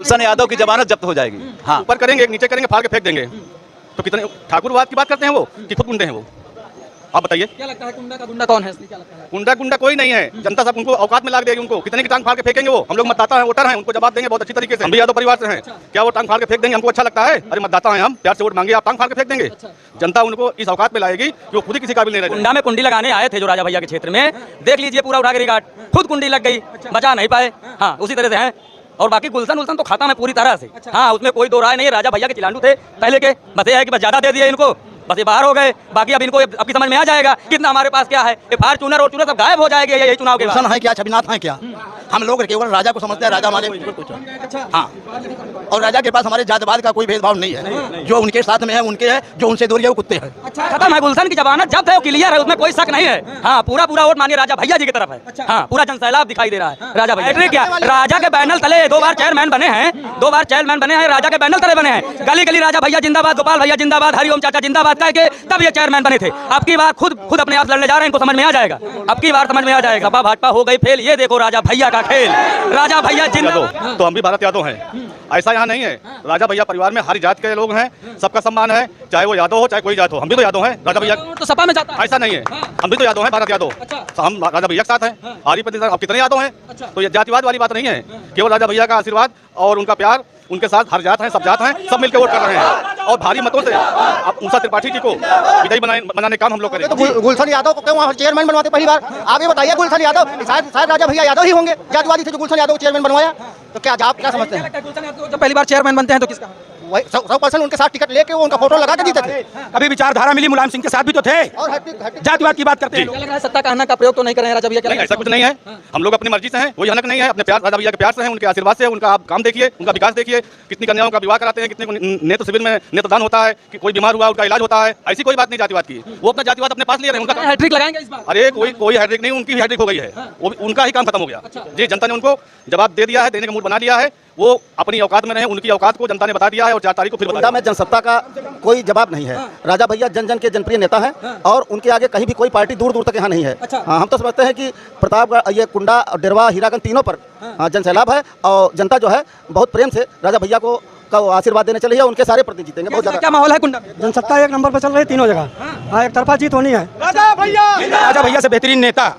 गुलशन यादव की जमानत जब्त हो जाएगी। हाँ, ऊपर करेंगे नीचे करेंगे, फाड़ के फेंक देंगे। तो कितने ठाकुरवाद की बात करते हैं वो कि खुद गुंडे हैं वो? आप बताइए, क्या लगता है गुंडा का गुंडा कौन है? क्या लगता है? गुंडा कोई नहीं है। जनता सब उनको औकात में लाग देगी। उनको कितने की टांग फाड़ के फेंकेंगे वो? हम लोग मतदाता हैं, वोटर हैं, उनको जवाब देंगे बहुत अच्छी तरीके से। हम भी यादव परिवार से हैं। क्या वो टांग फाड़ के फेंक देंगे? हमको अच्छा लगता है? अरे मतदाता हैं हम, प्यार से वोट मांगे, आप टांग फाड़ के फेंक देंगे? जनता उनको इस औकात में लाएगी कि वो खुद ही किसी काबिल नहीं रहेगा। कुंडा में कुंडी लगाने आए थे जो राजा भैया के क्षेत्र में, देख लीजिए पूरा उड़ा के रिकॉर्ड, खुद कुंडी लग गई, बचा नहीं पाए। हाँ, उसी तरह से हैं। और बाकी गुलशन तो खाता में पूरी तरह से। हाँ, उसमें कोई दो राय नहीं है। राजा भैया के चिलांडू थे पहले के, बस ये है कि बस ज्यादा दे दिए इनको, बस ये बाहर हो गए। बाकी अब इनको अब समझ में आ जाएगा कितना हमारे पास क्या है। फॉर्च्यूनर और सब गायब हो जाएंगे यही चुनाव के बाद। गुलशन है क्या, छविनाथ है क्या? हम लोग केवल राजा को समझते हैं। राजा हमारे हाँ, और राजा के पास हमारे जातिवाद का कोई भेदभाव नहीं है। जो उनके साथ में है उनके है, जो उनसे दूर है वो कुत्ते हैं। खत्म है। गुलशन की जमानत जब्त है, वो क्लियर है, उसमें कोई शक नहीं है। हाँ, पूरा वोट मांगे राजा भैया जी की तरफ है। हाँ, पूरा जनसैलाब दिखाई दे रहा है राजा भैया। क्या राजा के बैनर तले 2 बार चेयरमैन बने हैं, 2 बार चेयरमैन बने हैं, राजा के बैनर तले बने हैं। गली गली राजा भैया जिंदाबाद, गोपाल भैया जिंदाबाद, हरिओम चाचा जिंदाबाद कह के तब ये चेयरमैन बने थे। अब की बार खुद अपने आप लड़ने जा रहे हैं, इनको समझ में आ जाएगा। अब की बार समझ में आ जाएगा। भाजपा हो गई फेल, ये देखो राजा भैया का खेल। राजा भैया जिंदाबाद। तो हम भी भारत यादव हैं। ऐसा यहाँ नहीं है। राजा भैया परिवार में हर जात के लोग हैं, सबका सम्मान है, चाहे वो यादव हो चाहे कोई जात हो। हम भी तो यादव हैं। राजा भैया तो सपा में जाता है। ऐसा नहीं है, हम भी तो यादव हैं, भारत यादव। हम राजा भैया के साथ हैं। आरी प्रतिशत अब कितने यादव हैं? तो ये जातिवाद वाली बात नहीं है। केवल राजा भैया का आशीर्वाद और उनका प्यार, उनके साथ हर जात हैं, सब जात हैं, सब मिलकर वोट कर रहे हैं। और भारी मतों से अब उषा त्रिपाठी जी को विजयी बनाने काम हम लोग करेंगे। तो गुलशन यादव को क्यों वहाँ चेयरमैन बनवाते पहली बार? आप ये बताइए, गुलशन यादव शायद राजा भैया यादव ही होंगे, जातिवादी थे जो गुलशन यादव को चेयरमैन बनवाया। तो क्या आप क्या समझते हैं? गुलशन यादव जब पहली बार चेयरमैन बनते हैं तो किसका? 100% उनके साथ टिकट लेके वो उनका फोटो लगा के जीते थे। कभी विचारधारा मिली, मुलायम सिंह के साथ भी तो थे। और जातिवाद की बात करते हैं। लग रहा है सत्ता कहना का प्रयोग तो नहीं कर रहे हैं राजा भैया? नहीं, ऐसा कुछ नहीं है। हम लोग अपनी मर्जी से हैं, कोई हनक नहीं है। अपने प्यार राजा भैया के प्यार से हैं, उनके आशीर्वाद से। उनका आप काम देखिए, उनका विकास देखिए, कितनी कन्याओं का विवाह कराते हैं, कितने नेत्र शिविर में नेत्रदान होता है, कि कोई बीमार हुआ उनका इलाज होता है। ऐसी कोई बात नहीं जातिवाद की। वो अपना जातिवाद अपने पास ले रहे हैं। उनका हैट्रिक लगाएंगे इस बार? अरे कोई हैट्रिक नहीं, उनकी हैट्रिक हो गई है। वो उनका ही काम खत्म हो गया जी। जनता ने उनको जवाब दे दिया है, देने का मूड बना लिया है। वो अपनी औकात में रहे, उनकी औकात को जनता ने बता दिया है और 4 तारीख को फिर बता। में जनसत्ता का कोई जवाब नहीं है। राजा भैया जन जन के जनप्रिय नेता हैं और उनके आगे कहीं भी कोई पार्टी दूर दूर तक यहाँ नहीं है। हम तो समझते हैं कि प्रतापगढ़, ये कुंडा, डेरवा, हीरागंज तीनों पर जनसैलाब है और जनता जो है बहुत प्रेम से राजा भैया को आशीर्वाद देने चलिए। उनके सारे प्रतिनिधि जीतेंगे। बहुत क्या माहौल है कुंडा में? जनसत्ता 1 नंबर पर चल रही है तीनों जगह। हाँ, एक तरफा जीत होनी है। राजा भैया से बेहतरीन नेता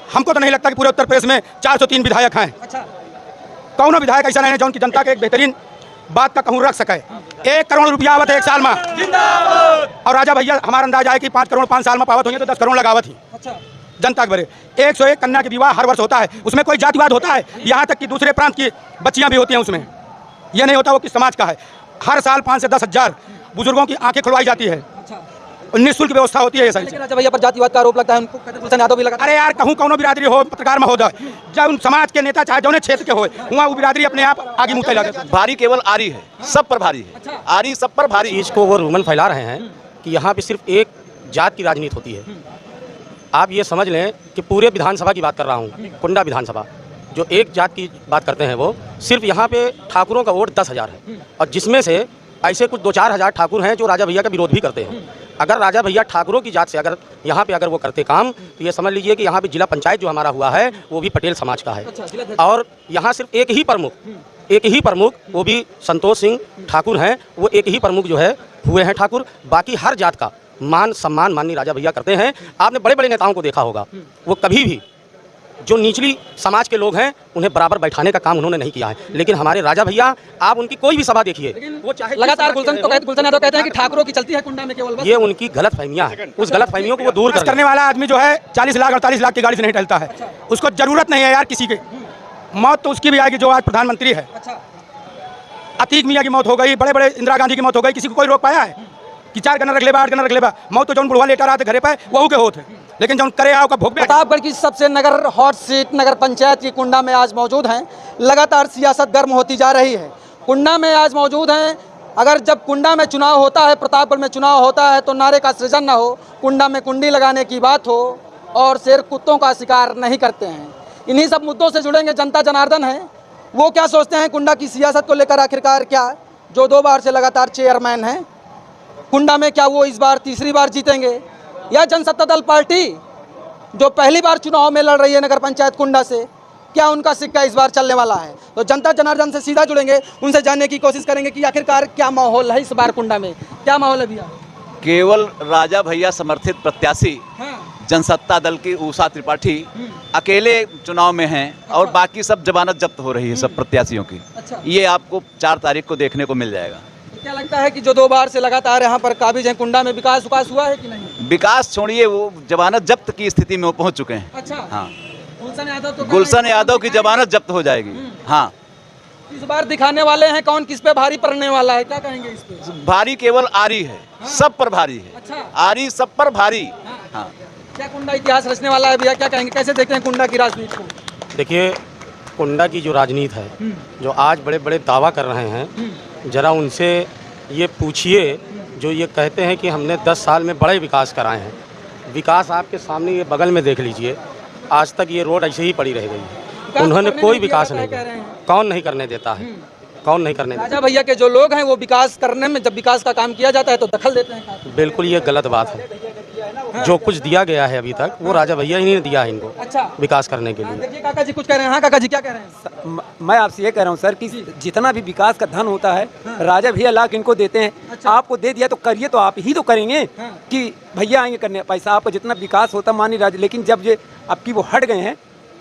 हमको तो नहीं लगता कि पूरे उत्तर प्रदेश में 403 विधायक हैं। कौन विधायक ऐसा नहीं है जो उनकी जनता के एक बेहतरीन बात का कहूँ रख सके। 1 करोड़ रुपया आवत है 1 साल में, और राजा भैया हमारा अंदाजा है कि 5 करोड़ 5 साल में पावत होंगे तो 10 करोड़ लगावत ही जनता के भरे। 101 कन्या के विवाह हर वर्ष होता है, उसमें कोई जातिवाद होता है? यहाँ तक कि दूसरे प्रांत की बच्चियाँ भी होती हैं उसमें। यह नहीं होता वो किस समाज का है। हर साल 5 से 10 हज़ार बुजुर्गों की आंखें खुलवाई जाती है, निःशुल्क व्यवस्था होती है। सही राजा भैया पर जातिवाद का आरोप लगता है, उनको गुलशन यादव भी लगा। अरे यार, कहूँ कौनो बिरादरी हो, पत्रकार महोदय, जब समाज के नेता चाहे जौने क्षेत्र के हो, वहाँ वो बिरादरी अपने आप आगे मुँह लगे। भारी केवल आरी है, सब पर भारी है। आरी सब पर भारी। इसको वो रूमन फैला रहे हैं कि यहाँ पे सिर्फ एक जात की राजनीति होती है। आप ये समझ लें कि पूरे विधानसभा की बात कर रहा हूँ, कुंडा विधानसभा, जो एक जात की बात करते हैं वो सिर्फ यहाँ पे ठाकुरों का वोट 10,000 है, और जिसमें से ऐसे कुछ 2-4 हज़ार ठाकुर हैं जो राजा भैया का विरोध भी करते हैं। अगर राजा भैया ठाकुरों की जात से अगर यहाँ पे अगर वो करते काम, तो ये समझ लीजिए कि यहाँ पे जिला पंचायत जो हमारा हुआ है वो भी पटेल समाज का है। और यहाँ सिर्फ एक ही प्रमुख वो भी संतोष सिंह ठाकुर हैं, वो एक ही प्रमुख जो है हुए हैं ठाकुर। बाकी हर जात का मान सम्मान माननीय राजा भैया करते हैं। आपने बड़े बड़े नेताओं को देखा होगा, वो कभी भी जो निचली समाज के लोग हैं उन्हें बराबर बैठाने का काम उन्होंने नहीं किया है। लेकिन हमारे राजा भैया, आप उनकी कोई भी सभा देखिए, वो चाहे लगातार गुलशन यादव कहते हैं कि ठाकुरों की चलती है कुंडा में केवल। ये उनकी गलत फहमियाँ हैं। उस गलत फहमियों को वो दूर करने वाला आदमी जो है 40 लाख 48 लाख की गाड़ी से नहीं टलता है। उसको जरूरत नहीं है यार किसी की। मौत तो उसकी भी आएगी जो आज प्रधानमंत्री है। अतीक मियाँ की मौत हो गई, बड़े बड़े इंदिरा गांधी की मौत हो गई, किसी को कोई रोक पाया है कि 4 गन्ना रख लेबा 8 गन्ना रख लेबा? मौत तो जौन बुढ़वा लेटा रहा था घरे पे वहू के होते, लेकिन जौन करे आओ का भोग। प्रतापगढ़ की सबसे नगर हॉट सीट नगर पंचायत की कुंडा में आज मौजूद हैं। लगातार सियासत गर्म होती जा रही है। कुंडा में आज मौजूद हैं। अगर जब कुंडा में चुनाव होता है, प्रतापगढ़ में चुनाव होता है, तो नारे का सृजन न हो, कुंडा में कुंडी लगाने की बात हो, और शेर कुत्तों का शिकार नहीं करते हैं। इन्हीं सब मुद्दों से जुड़ेंगे जनता जनार्दन है। वो क्या सोचते हैं कुंडा की सियासत को लेकर? आखिरकार क्या जो 2 बार से लगातार चेयरमैन हैं कुंडा में, क्या वो इस बार तीसरी बार जीतेंगे? या जनसत्ता दल पार्टी जो पहली बार चुनाव में लड़ रही है नगर पंचायत कुंडा से, क्या उनका सिक्का इस बार चलने वाला है? तो जनता जनार्दन से सीधा जुड़ेंगे, उनसे जानने की कोशिश करेंगे कि आखिरकार क्या माहौल है इस बार कुंडा में, क्या माहौल है भैया? केवल राजा भैया समर्थित प्रत्याशी हाँ। जनसत्ता दल की उषा त्रिपाठी अकेले चुनाव में हैं और बाकी सब जमानत जब्त हो रही है सब प्रत्याशियों की। अच्छा। ये आपको 4 तारीख को देखने को मिल जाएगा। क्या लगता है कि जो 2 बार से लगातार यहाँ पर काबिज हैं कुंडा में, विकास हुआ है कि नहीं? विकास छोड़िए, वो जमानत जब्त की स्थिति में वो पहुंच चुके हैं। अच्छा। हाँ, गुलशन यादव की जमानत जब्त हो जाएगी। हाँ, इस बार दिखाने वाले हैं कौन किस पे भारी पड़ने वाला है, क्या कहेंगे इस पे? भारी केवल आरी है। हाँ। सब पर भारी है। अच्छा। आरी सब पर भारी। हाँ। क्या कुंडा इतिहास रचने वाला है भैया, क्या कहेंगे, कैसे देखते हैं कुंडा की राजनीति को? देखिए, कुंडा की जो राजनीति है, जो आज बड़े बड़े दावा कर रहे हैं, ज़रा उनसे ये पूछिए जो ये कहते हैं कि हमने 10 साल में बड़े विकास कराए हैं। विकास आपके सामने ये बगल में देख लीजिए, आज तक ये रोड ऐसे ही पड़ी रह गई है। उन्होंने कोई विकास नहीं किया। कौन नहीं करने देता है? कौन नहीं करने देता? राजा भैया के जो लोग हैं वो विकास करने में, जब विकास का काम किया जाता है तो दखल देते हैं। बिल्कुल ये गलत बात है। जो कुछ दिया गया है अभी तक वो राजा भैया ही ने दिया है इनको। अच्छा। विकास करने के लिए। देखिए काका जी कुछ कह रहे हैं। हाँ काका जी क्या कह रहे हैं? मैं आपसे ये कह रहा हूँ सर कि जितना भी विकास का धन होता है राजा भैया लाख इनको देते हैं। अच्छा। आपको दे दिया तो करिए, तो आप ही तो करेंगे कि भैया आएंगे करने पैसा। आपको जितना विकास होता मानी राजा, लेकिन जब ये आपकी वो हट गए हैं,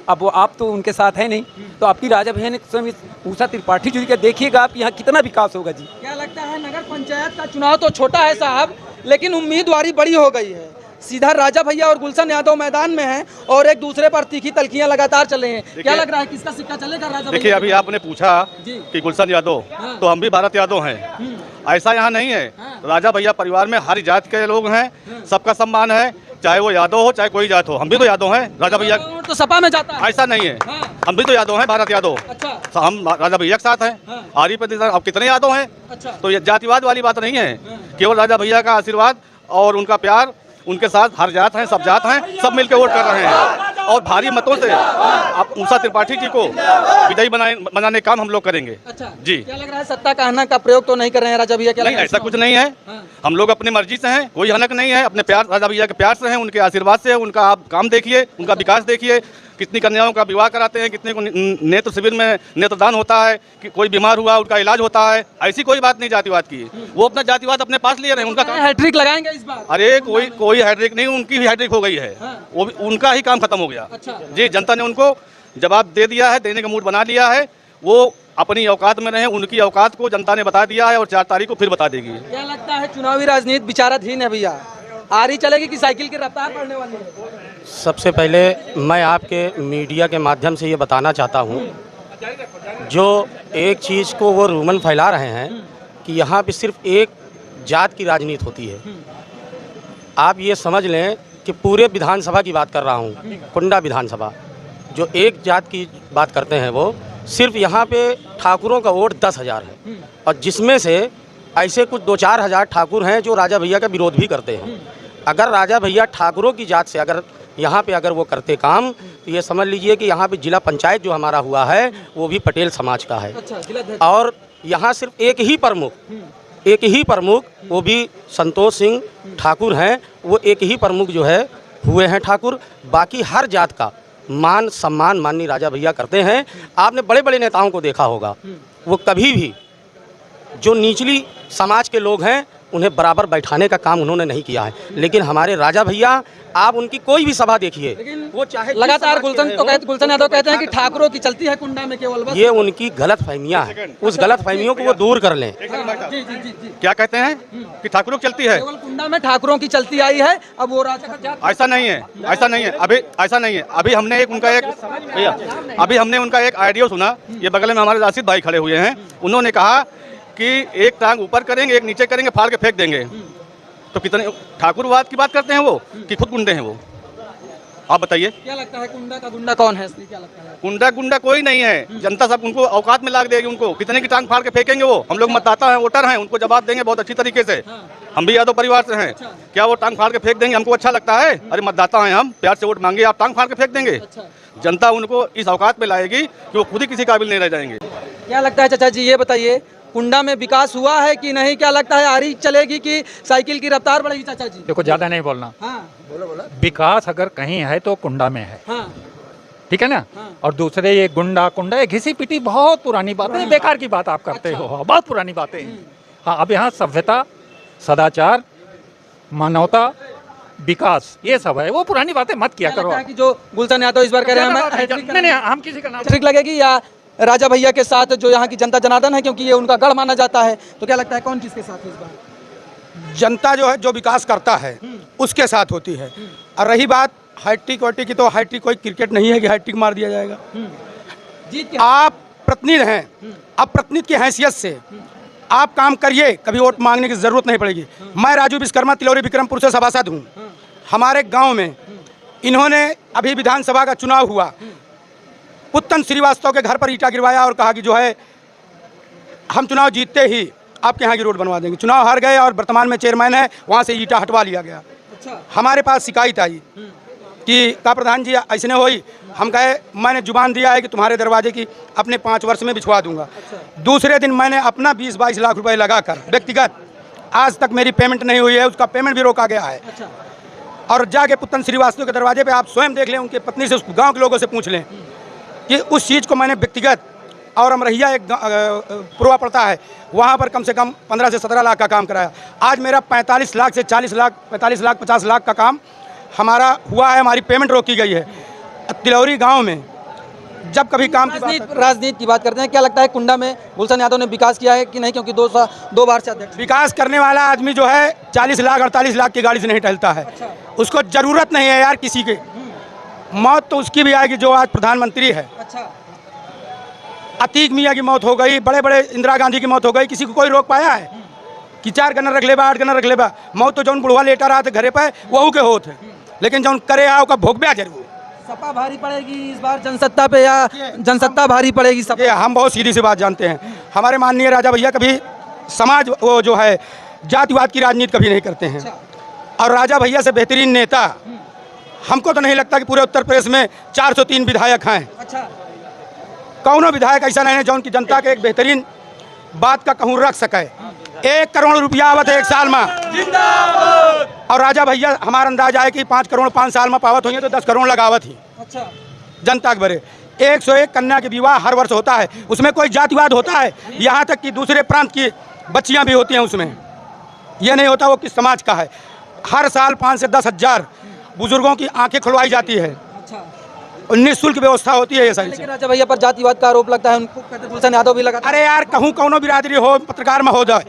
अब वो आप तो उनके साथ है नहीं, तो आपकी राजा भैया ने स्वयं उषा त्रिपाठी जी के देखिएगा आप यहाँ कितना विकास होगा जी। क्या लगता है नगर पंचायत का चुनाव तो छोटा है साहब, लेकिन उम्मीदवारी बड़ी हो गई है। सीधा राजा भैया और गुलशन यादव मैदान में हैं और एक दूसरे पर तीखी तलखियां लगातार चल रही हैं। क्या लग रहा है किसका सिक्का चलेगा राजा? देखिए, अभी आपने पूछा कि गुलशन यादव, तो हम भी भारत यादव हैं। ऐसा यहाँ नहीं है। राजा भैया परिवार में हर जात के लोग हैं, सबका सम्मान है, चाहे वो यादव हो चाहे कोई जात हो। हम भी तो यादव हैं। राजा भैया तो सपा में जाता है। ऐसा नहीं है। हम भी तो यादव हैं, भारत यादव। अच्छा। हम राजा भैया के साथ हैं। आरी प्रतिशत अब कितने यादव हैं? अच्छा। तो ये जातिवाद वाली बात नहीं है। केवल राजा भैया का आशीर्वाद और उनका प्यार, उनके साथ हर जात हैं, सब जात हैं, सब मिलकर वोट कर रहे हैं और भारी मतों से आप उषा त्रिपाठी जी को विजयी बनाने का काम हम लोग करेंगे। अच्छा जी। क्या लग रहा है सत्ता का हनक का प्रयोग तो नहीं कर रहे हैं राजा भैया? क्या नहीं, ऐसा कुछ नहीं है। हम लोग अपनी मर्जी से हैं, कोई हनक नहीं है। अपने प्यार, राजा भैया के प्यार से हैं, उनके आशीर्वाद से। उनका आप काम देखिए, उनका विकास देखिए, कितनी कन्याओं का विवाह कराते हैं, कितने को नेत्र शिविर में नेत्रदान होता है, कि कोई बीमार हुआ उनका इलाज होता है। ऐसी कोई बात नहीं जातिवाद की। वो अपना जातिवाद अपने पास लिए रहे, उनका काम। हैट्रिक लगाएंगे इस बार? अरे कोई हैट्रिक नहीं, उनकी भी हैट्रिक हो गई है। वो उनका ही काम खत्म हो गया। अच्छा। जी, जनता ने उनको जवाब दे दिया है, देने का मूड बना लिया है। वो अपनी औकात में रहे, उनकी औकात को जनता ने बता दिया है और 4 तारीख को फिर बता देगी। क्या लगता है चुनावी राजनीति विचाराधीन है भैया? आरी चलेगी कि साइकिल की रफ्तार बढ़ने वाली है? सबसे पहले मैं आपके मीडिया के माध्यम से ये बताना चाहता हूँ, जो एक चीज़ को वो रूमन फैला रहे हैं कि यहाँ पे सिर्फ एक जात की राजनीति होती है। आप ये समझ लें कि पूरे विधानसभा की बात कर रहा हूँ, कुंडा विधानसभा, जो एक जात की बात करते हैं वो सिर्फ यहाँ पे ठाकुरों का वोट 10,000 है और जिसमें से ऐसे कुछ 2-4 हज़ार ठाकुर हैं जो राजा भैया का विरोध भी करते हैं। अगर राजा भैया ठाकुरों की जात से यहाँ पे अगर वो करते काम, तो ये समझ लीजिए कि यहाँ पे जिला पंचायत जो हमारा हुआ है वो भी पटेल समाज का है। अच्छा। और यहाँ सिर्फ एक ही प्रमुख वो भी संतोष सिंह ठाकुर हैं। वो एक ही प्रमुख जो है हुए हैं ठाकुर। बाकी हर जात का मान सम्मान माननीय राजा भैया करते हैं। आपने बड़े बड़े नेताओं को देखा होगा, वो कभी भी जो निचली समाज के लोग हैं उन्हें बराबर बैठाने का काम उन्होंने नहीं किया है। लेकिन हमारे राजा भैया, आप उनकी कोई भी सभा देखिए, वो चाहे लगातार गुलशन यादव कहते हैं कि ठाकुरों की चलती है कुंडा में केवल बस। ये उनकी गलत फहमियाँ हैं। उस गलत फहमियों को वो दूर कर लें। क्या कहते हैं कि ठाकुरों की चलती है? केवल कुंडा में ठाकुरों की चलती आई है, अब वो राजा। ऐसा नहीं है, ऐसा नहीं है। अभी ऐसा नहीं है। अभी हमने उनका एक ऑडियो सुना। ये बगल में हमारे राशिद भाई खड़े हुए हैं। उन्होंने कहा कि एक टांग ऊपर करेंगे, एक नीचे करेंगे, फाड़ के फेंक देंगे। तो कितने ठाकुरवाद की बात करते हैं वो कि खुद गुंडे हैं वो? आप बताइए। क्या लगता है कुंडा का गुंडा कौन है? क्या लगता है? गुंडा कोई नहीं है। जनता सब उनको औकात में लाग देगी। उनको कितने की टांग फाड़ के फेंकेंगे वो? हम लोग मतदाता हैं, वोटर हैं, उनको जवाब देंगे बहुत अच्छी तरीके से। हम भी यादव परिवार से हैं। क्या वो टांग फाड़ के फेंक देंगे? हमको अच्छा लगता है? अरे मतदाता हैं हम, प्यार से वोट मांगे, आप टांग फाड़ के फेंक देंगे? जनता उनको इस औकात में लाएगी कि वो खुद ही किसी काबिल नहीं रह जाएंगे। क्या लगता है चाचा जी, ये बताइए कुंडा में विकास हुआ है कि नहीं? क्या लगता है आरी चलेगी कि साइकिल की रफ्तार बढ़ेगी चाचा जी? देखो, ज़्यादा नहीं बोलना। हाँ। विकास अगर कहीं है तो कुंडा में है। हाँ। ठीक है ना। और दूसरे ये गुंडा कुंडा, ये घिसी पिटी बहुत पुरानी बात है, बेकार की बात आप करते हो, बहुत पुरानी बातें हैं। हाँ, अब यहाँ सभ्यता, सदाचार, मानवता, विकास, ये सब है, वो पुरानी बातें मत किया करो। कि जो गुलशन यादव इस बार कह रहे हैं नहीं, हम किसी का नाम ठीक लगेगी या राजा भैया के साथ जो यहाँ की जनता जनार्दन है, क्योंकि ये उनका गढ़ माना जाता है, तो क्या लगता है कौन किसके साथ है इस बार? जनता जो है जो विकास करता है उसके साथ होती है। और रही बात हैट्रिक वैट्रिक की, तो हैट्रिक कोई क्रिकेट नहीं है कि हैट्रिक मार दिया जाएगा। आप प्रतिनिधि हैं, अब प्रतिनिधि की हैसियत से आप काम करिए, कभी वोट मांगने की जरूरत नहीं पड़ेगी। मैं राजू विश्वकर्मा तिलौरी विक्रमपुर से सभासद हूँ। हमारे गांव में इन्होंने अभी विधानसभा का चुनाव हुआ, पुत्तन श्रीवास्तव के घर पर ईंटा गिरवाया और कहा कि जो है हम चुनाव जीतते ही आपके यहाँ की रोड बनवा देंगे। चुनाव हार गए और वर्तमान में चेयरमैन है, वहाँ से ईंटा हटवा लिया गया। हमारे पास शिकायत आई कि का प्रधान जी ऐसने हुई, हम कहे मैंने जुबान दिया है कि तुम्हारे दरवाजे की अपने 5 वर्ष में बिछवा दूंगा। दूसरे दिन मैंने अपना 20-22 लाख रुपए लगाकर व्यक्तिगत, आज तक मेरी पेमेंट नहीं हुई है, उसका पेमेंट भी रोका गया है। और जाके पुत्तन श्रीवास्तव के दरवाजे पे आप स्वयं देख लें, उनके पत्नी से, उस गाँव के लोगों से पूछ लें कि उस चीज़ को मैंने व्यक्तिगत, और अमरहिया एक पुरवा पड़ता है, वहाँ पर कम से कम 15 से 17 लाख का काम कराया। आज मेरा 45 लाख से 40 लाख, 45 लाख 50 लाख का काम हमारा हुआ है, हमारी पेमेंट रोकी गई है। तिलौरी गांव में जब कभी काम राजनीति की बात करते हैं, क्या लगता है कुंडा में गुलशन यादव ने विकास किया है कि नहीं, क्योंकि 2 बार से अध्यक्ष? विकास करने वाला आदमी जो है 40 लाख 48 लाख की गाड़ी से नहीं टहलता है। उसको जरूरत नहीं है यार किसी के। मौत तो उसकी भी आएगी जो आज प्रधानमंत्री है। अतीक मियाँ की मौत हो गई, बड़े बड़े इंदिरा गांधी की मौत हो गई, किसी को कोई रोक पाया है कि 4 गन्ना रख लेबा 8 गन्ना रख लेबा? मौत तो जौन बुढ़वा लेटा रहा था घरे पे वहू के होत है, लेकिन जौन करे आओ का भोगबा जरूर। सपा भारी पड़ेगी इस बार जनसत्ता पे या जनसत्ता भारी पड़ेगी सपा? ये हम बहुत सीधी सी बात जानते हैं। हमारे माननीय राजा भैया कभी समाज वो जो है जातिवाद की राजनीति कभी नहीं करते हैं। और राजा भैया से बेहतरीन नेता हमको तो नहीं लगता कि पूरे उत्तर प्रदेश में 403 विधायक हैं। कौनो विधायक ऐसा नहीं है जो उनकी जनता के एक बेहतरीन बात का कहूँ रख सके। 1 करोड़ रुपया आवत है 1 साल में, और राजा भैया हमारा अंदाजा है कि 5 करोड़ 5 साल में पावत हुई है तो 10 करोड़ लगावत ही जनता के बरे। 101 कन्या के विवाह हर वर्ष होता है, उसमें कोई जातिवाद होता है? यहाँ तक कि दूसरे प्रांत की बच्चियाँ भी होती हैं उसमें, यह नहीं होता वो किस समाज का है। हर साल 5 से 10 हज़ार बुजुर्गों की आंखें खुलवाई जाती है और निःशुल्क व्यवस्था होती है। ये सारी लेकिन राजा भैया पर जातिवाद का आरोप लगता है, उनको कहते गुलशन यादव भी लगा। अरे यार कहूँ कौनो बिरादरी हो, पत्रकार में हो जाए,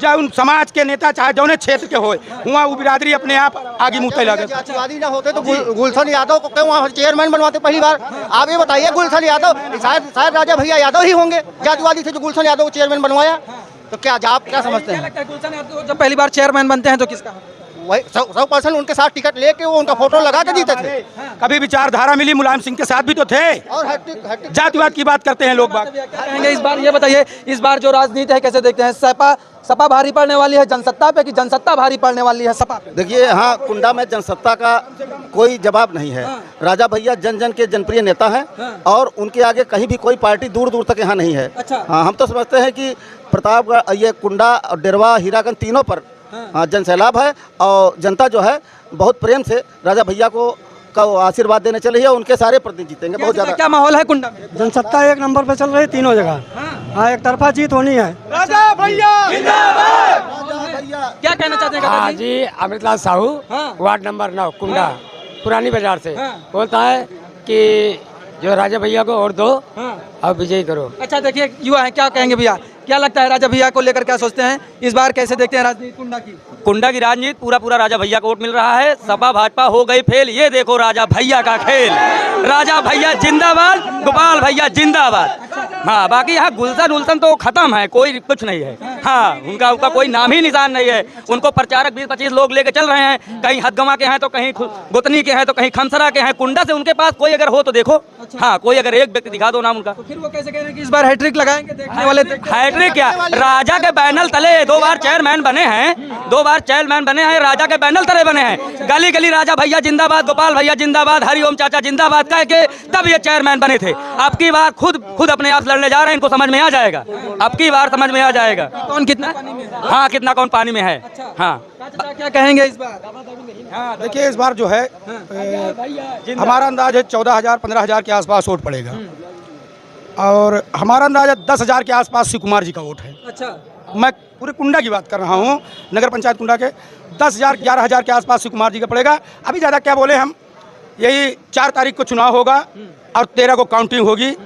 जब उन समाज के नेता चाहे जौने क्षेत्र के हो, वहाँ वो बिरादरी अपने आप आगे मुँह लगे। जातिवादी ना होते तो गुलशन यादव को क्यों वहाँ चेयरमैन बनवाते पहली बार? आप ये बताइए, गुलशन यादव शायद राजा भैया यादव ही होंगे जातिवादी थे जो गुलशन यादव को चेयरमैन बनवाया। तो क्या आप क्या समझते हैं? गुलशन यादव जब पहली बार चेयरमैन बनते हैं तो किसका? वही 100% उनके साथ टिकट लेके वो उनका फोटो लगा के जीते थे। कभी विचारधारा मिली, मुलायम सिंह के साथ भी तो थे। और जातिवाद की बात करते हैं लोग बात। कहेंगे इस बार, ये बताइए इस बार जो राजनीति है कैसे देखते हैं? सपा भारी पड़ने वाली है जनसत्ता पे कि जनसत्ता भारी पड़ने वाली है सपा पे? देखिए, हाँ, कुंडा में जनसत्ता का कोई जवाब नहीं है। राजा भैया जन जन के जनप्रिय नेता हैं और उनके आगे कहीं भी कोई पार्टी दूर दूर तक यहाँ नहीं है। हाँ, हम तो समझते हैं कि प्रतापगढ़, ये कुंडा और डेरवा हीरागंज तीनों पर जन सैलाब है और जनता जो है बहुत प्रेम से राजा भैया को आशीर्वाद देने चली है। उनके सारे प्रतिनिधि जीतेंगे बहुत ज़्यादा। क्या माहौल है कुंडा में? जनसत्ता 1 नंबर पे चल रही है तीनों जगह। हाँ, एक तरफा जीत होनी है। राजा भैया क्या कहना चाहते हैं? हाँ जी, अमृतलाल साहू, वार्ड नंबर 9 कुंडा, पुरानी बाजार से बोलता है कि जो राजा भैया को और दो और विजयी करो। अच्छा, देखिए युवा है, क्या कहेंगे भैया? क्या लगता है राजा भैया को लेकर क्या सोचते हैं? इस बार कैसे देखते हैं राजनीति कुंडा की? कुंडा की राजनीति पूरा राजा भैया को वोट मिल रहा है। सपा भाजपा हो गई फेल, ये देखो राजा भैया का खेल। राजा भैया जिंदाबाद, गोपाल भैया जिंदाबाद। हाँ, बाकी यहाँ गुलशन उलशन तो खत्म है, कोई कुछ नहीं है। हाँ, उनका कोई नाम ही निशान नहीं है। उनको प्रचारक 20-25 लोग लेके चल रहे हैं, कहीं हदगमा के हैं तो कहीं गोतनी के हैं तो कहीं खमसरा के हैं। कुंडा से उनके पास कोई अगर हो तो देखो। हाँ, कोई अगर एक व्यक्ति दिखा दो नाम उनका। तो फिर वो कैसे कह रहे हैं कि इस बार हैट्रिक लगाएंगे? देखने वाले हैट्रिक क्या, राजा के बैनर तले 2 बार चेयरमैन बने हैं, 2 बार चेयरमैन बने हैं, राजा के बैनर तले बने हैं। गली गली राजा भैया जिंदाबाद, गोपाल भैया जिंदाबाद, हरिओम चाचा जिंदाबाद कह के तब ये चेयरमैन बने थे। अब की बार खुद अपने आप लड़ने जा रहे हैं, इनको समझ में आ जाएगा, अब की बार समझ में आ जाएगा। कौन कितना पानी में है? हाँ कितना कौन पानी में है। अच्छा। हाँ चाचा क्या कहेंगे इस बार? हाँ देखिए, इस बार जो है हमारा अंदाज है 14,000 15,000 के आसपास वोट पड़ेगा, और हमारा अंदाजा 10,000 के आसपास शिव कुमार जी का वोट है। अच्छा, मैं पूरे कुंडा की बात कर रहा हूँ, नगर पंचायत कुंडा के 10,000 11,000 के आसपास शिव कुमार जी का पड़ेगा। अभी ज़्यादा क्या बोले हम, यही 4 तारीख को चुनाव होगा और 13 को काउंटिंग होगी,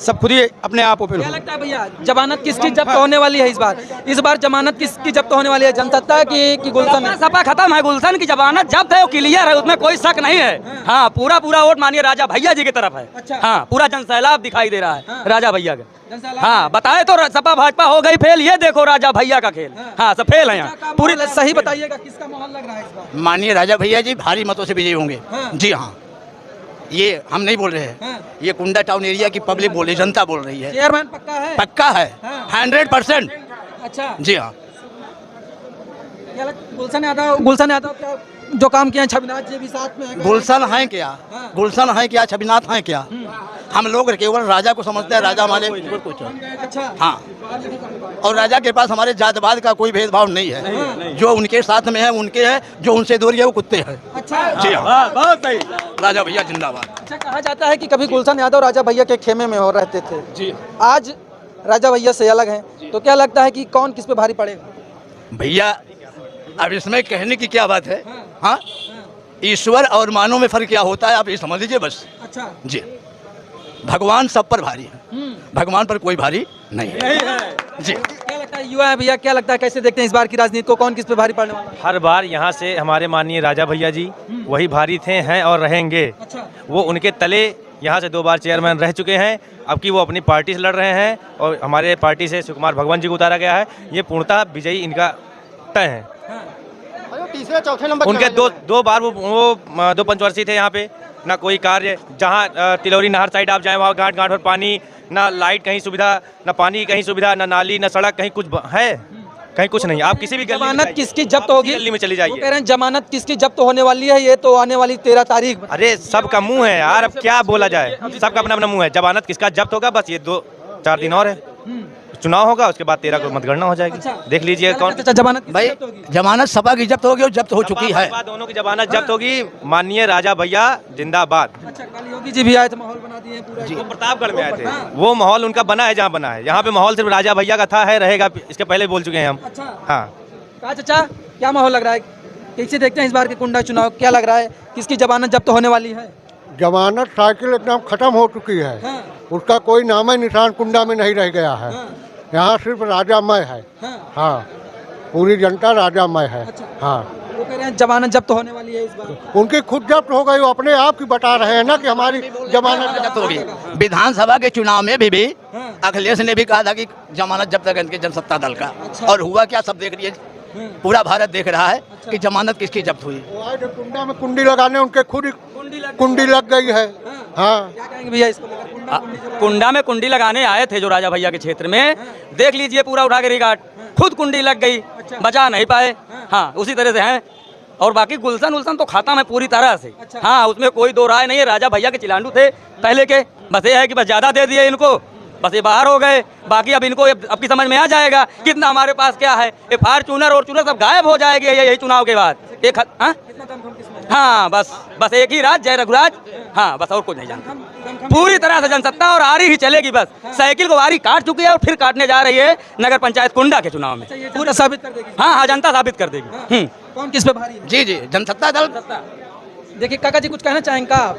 सब खुद ही अपने आप ओपन क्या होगा। लगता है भैया जमानत किसकी जब्त होने वाली है इस बार? इस बार जमानत किसकी जब्त होने वाली है, जनसत्ता की गुलशन है? सपा खत्म है, गुलशन की जमानत जब्त है, वो क्लियर है, उसमें कोई शक नहीं है। हाँ पूरा वोट मानिए राजा भैया जी की तरफ है। अच्छा। हाँ पूरा जनसैलाब दिखाई दे रहा है। हाँ। राजा भैया का। जनसैलाब। हाँ बताए तो सपा भाजपा हो गई फेल, ये देखो राजा भैया का खेल। हाँ सब फेल है यहाँ पूरी सही बताइएगा, किसका माहौल लग रहा है इस बार? माननीय राजा भैया जी भारी मतों से विजयी होंगे। हाँ। जी हाँ, ये हम नहीं बोल रहे हैं, हाँ। ये कुंडा टाउन एरिया की पब्लिक बोल रही, जनता बोल रही है। चेयरमैन पक्का है? पक्का है, हाँ। 100%। अच्छा, जी हाँ। क्या लगता है गुलशन यादव क्या जो काम किया है, छविनाथ जी भी साथ में है? गुलशन है क्या, हाँ। गुलशन है क्या, छविनाथ है क्या? हम लोग केवल राजा को समझते हैं, राजा हमारे कुछ। अच्छा, हाँ, और राजा के पास हमारे जातवाद का कोई भेदभाव नहीं है। जो उनके साथ में है उनके है, जो उनसे दूर है वो कुत्ते हैं। अच्छा, जी हाँ, बहुत सही। राजा भैया जिंदाबाद। अच्छा, कहा जाता है कि कभी गुलशन यादव राजा भैया के खेमे में हो रहते थे जी, आज राजा भैया से अलग हैं, तो क्या लगता है कि कौन किस पे भारी पड़ेगा? भैया अब इसमें कहने की क्या बात है, हाँ, ईश्वर और मानव में फर्क क्या होता है आप ये समझ लीजिए बस। अच्छा जी, भगवान सब पर भारी है, भगवान पर कोई भारी नहीं है। जी, क्या लगता है युवा है भैया, क्या लगता है कैसे देखते हैं इस बार की राजनीति को, कौन किस पे भारी पड़ने वाला है? हर बार यहाँ से हमारे माननीय राजा भैया जी वही भारी थे, हैं और रहेंगे। अच्छा, वो उनके तले यहाँ से 2 बार चेयरमैन रह चुके हैं, अब की वो अपनी पार्टी से लड़ रहे हैं और हमारे पार्टी से शिव कुमार भगवान जी को उतारा गया है। ये पूर्णतः विजयी इनका तय है। तीसरे चौथे नंबर उनके दो बार वो 2 पंचवर्षीय थे यहाँ पे, ना कोई कार्य, जहाँ तिलौरी नहर साइड आप जाएँ वहाँ गांठ गांठ पर पानी, ना लाइट कहीं सुविधा, ना पानी कहीं सुविधा, ना नाली, ना सड़क, कहीं कुछ है, कहीं कुछ नहीं। आप किसी भी गली में जमानत जाइए, किसकी जब्त होगी? गली में चली वो जाइए। कह रहे हैं जमानत किसकी जब्त होने वाली है, ये तो आने वाली 13 तारीख। अरे सबका मुंह है यार, अब क्या बोला जाए, सबका अपना अपना मुंह है। जमानत किसका जब्त होगा, बस ये 2-4 दिन और है, चुनाव होगा, उसके बाद 13 को मतगणना हो जाएगी। अच्छा। देख लीजिए कौन। अच्छा, जमानत किसकी भाई जब्त होगी? जमानत सपा की जब्त होगी और जब्त हो चुकी है। दोनों की जमानत जब्त होगी। माननीय राजा भैया जिंदाबाद। अच्छा, कल योगी जी भी आए थे, माहौल बना दिए हैं पूरा। वो प्रतापगढ़ में आए थे, वो माहौल उनका बना है जहाँ बना है। यहाँ पे माहौल सिर्फ राजा भैया का था, है, रहेगा, इसके पहले बोल चुके हैं हम। अच्छा, हाँ, कहा चाचा क्या माहौल लग रहा है, कैसे देखते हैं इस बार के कुंडा चुनाव, क्या लग रहा है किसकी जमानत जब्त होने वाली है? जमानत साइकिल एकदम खत्म हो चुकी है। हाँ। उसका कोई नाम निशान कुंडा में नहीं रह गया है। हाँ। यहाँ सिर्फ राजामय है। हाँ। हाँ, पूरी जनता राजामय है। अच्छा। हाँ, वो कह रहे हैं जमानत जब्त होने वाली है इस बार। उनकी खुद जब्त हो गई, वो अपने आप की बता रहे हैं ना कि हमारी जमानत जब्त होगी। विधानसभा के चुनाव में भी हाँ। अखिलेश ने भी कहा था कि जमानत जब्त है इनके जनसत्ता दल का। अच्छा। और हुआ क्या, सब देख रही है, पूरा भारत देख रहा है कि जमानत किसकी जब्त हुई। वो आए थे कुंडा में कुंडी लगाने, उनके खुद ही कुंडी लग गई है। हाँ, क्या कहेंगे भैया इसको लेकर? कुंडा कुंडी जो कुंडा में कुंडी लगाने आए थे जो राजा भैया के क्षेत्र में, देख लीजिए पूरा उठा के रिकॉर्ड, खुद कुंडी लग गई, बचा नहीं पाए। हाँ उसी तरह से हैं। और बाकी गुलशन उलशन तो खत्म है पूरी तरह से। हाँ उसमें कोई दो राय नहीं है। राजा भैया के चिलांडू थे पहले के, बस ये है कि बस ज़्यादा दे दिए इनको, बस ये बाहर हो गए। बाकी अब इनको अब की समझ में आ जाएगा कितना हमारे पास क्या है। ये फार्चूनर और चूनर सब गायब हो जाएगी यही चुनाव के बाद। एक हाँ बस एक ही राज, जय रघुराज। हाँ बस और कुछ नहीं जानते। पूरी तरह से जनसत्ता और आरी ही चलेगी। बस साइकिल को आरी काट चुकी है और फिर काटने जा रही है नगर पंचायत कुंडा के चुनाव में। पूरा साबित कर देगी। हाँ जनता साबित कर देगी। कौन किस पे भारी है? जी जनसत्ता दल। देखिए काका जी कुछ कहना चाहेंगे आप?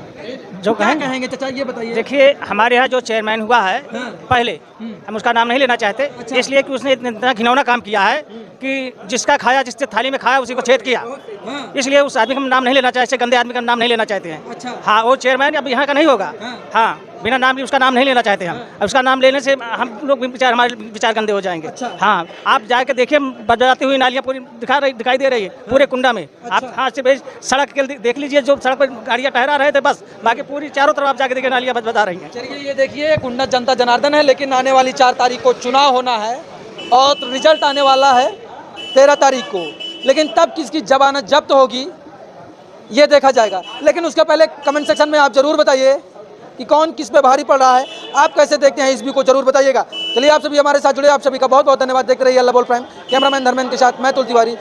जो कहेंगे चाचा ये बताइए। देखिए हमारे यहाँ जो चेयरमैन हुआ है पहले, हम उसका नाम नहीं लेना चाहते, इसलिए कि उसने इतना घिनौना काम किया है कि जिसका खाया, जिससे थाली में खाया उसी को छेद किया। इसलिए उस आदमी का नाम नहीं लेना चाहते, गंदे आदमी का नाम नहीं लेना चाहते हैं। अच्छा। हाँ वो चेयरमैन अब यहाँ का नहीं होगा। हाँ बिना नाम लिए उसका नाम नहीं लेना चाहते हम। अब उसका नाम लेने से हम लोग विचार, हमारे विचार गंदे हो जाएंगे। हाँ आप जाके देखिए, बजाती हुई नालियाँ पूरी दिखाई दे रही है पूरे कुंडा में। आप हाँ से सड़क के देख लीजिए, जो सड़क पर गाड़ियाँ ठहरा रहे थे बस, बाकी पूरी चारों तरफ आप जाके देखिए नालियाँ बता रही हैं। चलिए ये देखिए कुंडा जनता जनार्दन है, लेकिन आने वाली 4 तारीख को चुनाव होना है और रिजल्ट आने वाला है 13 तारीख को। लेकिन तब किसकी जमानत जब्त होगी ये देखा जाएगा। लेकिन उसके पहले कमेंट सेक्शन में आप जरूर बताइए कि कौन किस पे भारी पड़ रहा है। आप कैसे देखते हैं इस व्यू को जरूर बताइएगा। चलिए आप सभी हमारे साथ जुड़े, आप सभी का बहुत बहुत धन्यवाद। देखते रहिए अल्लाह बोल प्राइम। कैमरामैन धर्मेंद्र के साथ मैं तुल तिवारी।